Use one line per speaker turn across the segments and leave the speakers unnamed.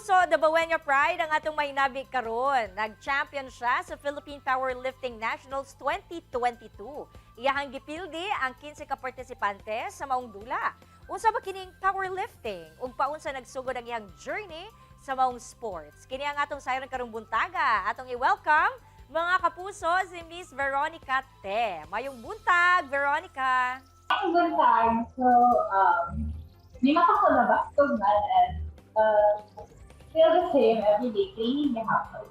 kapuso, Dabawenyo Pride ang atong mahinabi karon. Nag-champion siya sa Philippine Power Lifting Nationals 2022. Iyahang gipildi ang 15 ka partisipante sa maong dula. Unsa ba kining powerlifting ug paunsa nagsugod ang iyang journey sa maong sports? Kini ang atong sayron karong buntaga. Atong i-welcome mga kapuso si Miss Veronica Te. Mayong buntag, Veronica.
Good time. So, lima pa ko na bastog na and still the same every day, cleaning the house.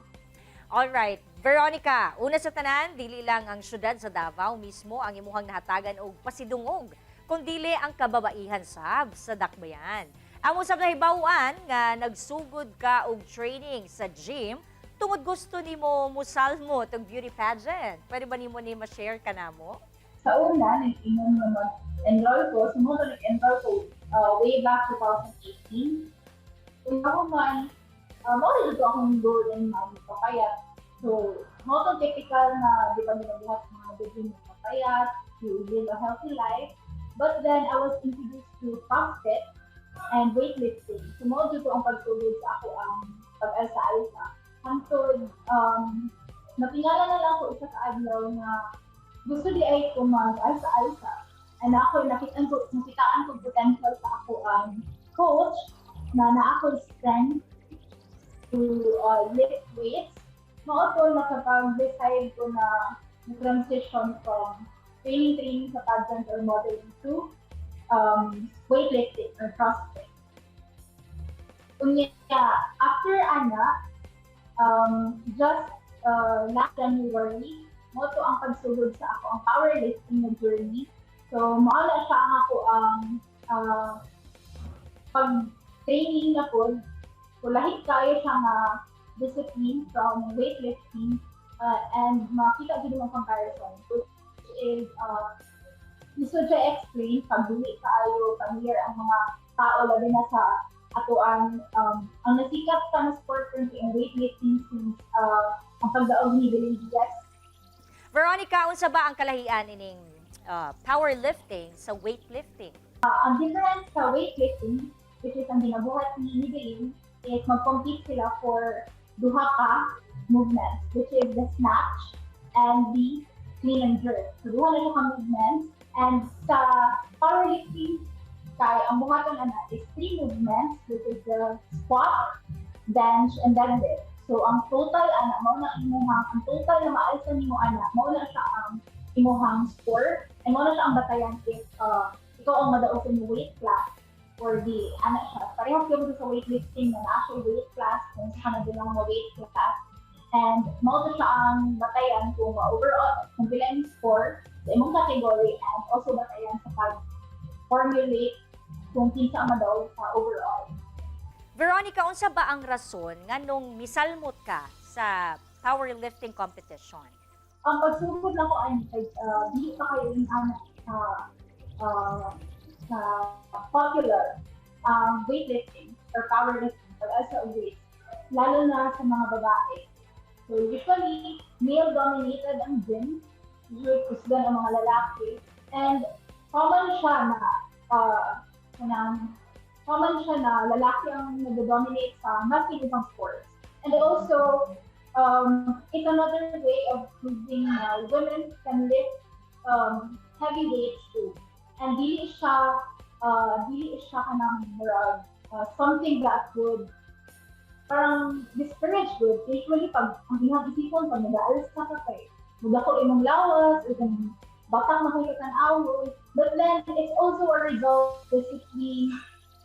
Alright, Veronica, una sa tanan, dili lang ang syudad sa Davao mismo ang imuhang nahatagan og pasidungog, kundili ang kababaihan sab sa dakbayan. Ang usab na hibawan nga nagsugod ka og training sa gym tungod gusto nimo musalmot og beauty pageant. Pwede ba nimo ni ma-share kanamo?
Sa una, nag-inom na mag-enroll ko. Sumunod nag-enroll ko way back 2018. Kung ako man, mawala dito akong goal in mind papayat. So, mo itong typical na, di ba nilagihas mga nabigyan ng papayat, to live a healthy life. But then, I was introduced to CrossFit and weightlifting. Sumunod dito ang pagtulog sa ako ang pag-alsa-alsa. Hangtod, napingala na lang ko isa ka adlaw na gusto di ay ko mag-alsa-alsa. And ako, nakitaan ko potential sa ako ang coach na ako strength to lift weights. Maotol na kapag decide ko na transition from training sa pageant or modeling to weightlifting or CrossFit. Unya, after just last January, moto ang pagsugod sa ako ang powerlifting na journey. So, maala siya ang ako ang pag-training na po. So, lahit kayo siya nga discipline from weightlifting and makita din yung comparison, which is gusto siya explain pag dili kayo familiar ang mga tao labi na sa ato ang nasikat ka na sport in weightlifting since ang pagdaog ni Veronica.
Veronica, unsa ba ang kalahian ining powerlifting sa weightlifting?
Ang difference sa weightlifting, which is ang ginabuhat ni Belin, is mag-compete sila for duha ka movements, which is the snatch and the clean and jerk. So, duha na siya ka movements. And sa powerlifting, ang buhatan is 3 movements, which is the squat, bench, and deadlift. So, ang total, ang total na maalsa nimo, mao na siya ang imuhang score, and mao na siya ang batayan if ikaw ang madaog sa weight class or di, siya. Parehas kayo sa weightlifting na na-actual weight class, kung sa kanila lang na weight class. And mao na siya ang batayan kung overall, kung pila yung score sa imong category, and also batayan sa pag-formulate kung kinsa ang madaog sa overall.
Veronica, unsa ba ang rason nga nung misalmot ka sa powerlifting competition?
Ang pagsugod na ko ay dili pa kayo yung sa popular weightlifting or powerlifting or also weights, lalo na sa mga babae. So usually, male-dominated ang gym, usually kusgan ang mga lalaki, and common siya na lalaki ang nag-dominate sa mas ibang sports. And also, it's another way of proving na women can lift heavy weights too. And dili siya kanang something that would parang discourage good. Usually, pag ang inyong isipon, pag nag-aalis ka kay magdako imong lawas, o kung batang makikita awol. But then, it's also a result of discipline.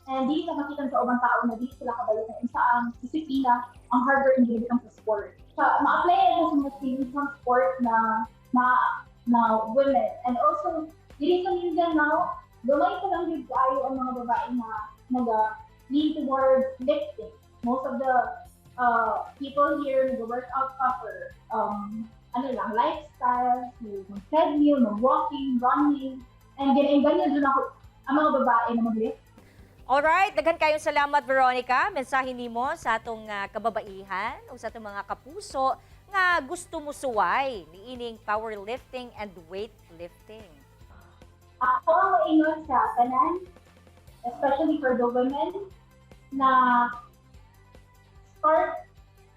And dili ka makita sa ubang tao na dili sila kabalikan kung saan disiplina ang harder in sa sport. So, ma-apply na sa mga sport na women. And also, dili sa Mindanao, gamay ko lang din kayo ang mga babae na nag-lean towards lifting. Most of the people here nag-workout for lifestyle, treadmill, walking, running, and ganyan doon ako ang mga babae na mag-lift.
Alright, daghan kayong salamat, Veronica. Mensahe nimo sa atong kababaihan o sa atong mga kapuso nga gusto mo suway ni ining powerlifting and weightlifting.
Ako ang maingon sa tanan, especially for the women, na start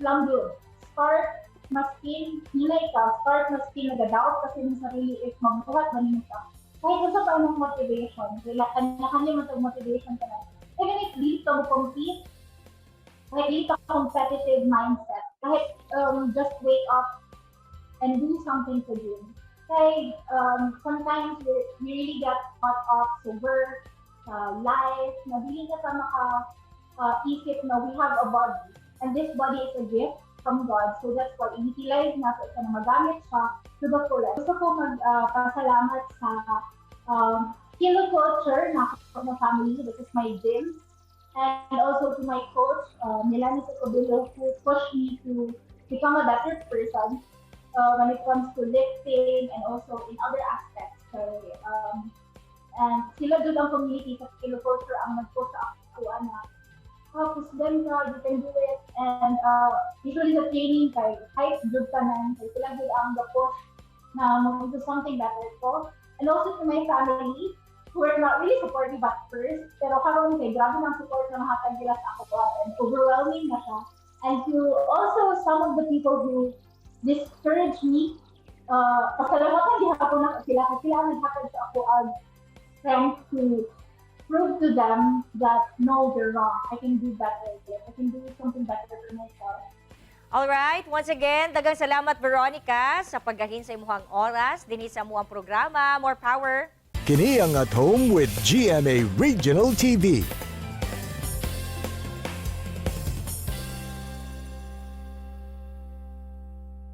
lang yun. Start maskin hinay ka, start maskin nag-doubt kasi ng sarili if magbuhat ba niyo ka. Kahit isa pa ng motivation, kanya-kanya mo itong motivation ka na. Even if dito mo compete, kahit dito competitive mindset, kahit just wake up and do something to do. Kaya sometimes we really get caught up sa work, sa life, na hindi ka maka-isip na we have a body. And this body is a gift from God. So that's why i-utilize natin ito na magamit siya to the fullest. Gusto ko magpasalamat sa Kilo Culture na family, this is my gym. And also to my coach, Melanie Sacobilo, who pushed me to become a better person when it comes to lifting and also in other aspects. So, and sila doon ang community sa Kilo Culture ang nag-push ako na push them ka, you can do it. And usually the training kay hype good ka nan, kay sila good ang push na mag-do something better ko. And also to my family, who are not really supportive at first, pero karon kay grabe ng support na mahatag nila sa ako and overwhelming na siya. And to also some of the people who discourage me, pasalamatan di ako na sila kasi sila ang naghatag sa ako ang strength to prove to them that no, they're wrong. I can do better. I can do something better for myself.
Alright, once again, daghang salamat Veronica sa paggahin sa imuhang oras dinhi sa amuang programa. More power!
Kini ang At Home with GMA Regional TV.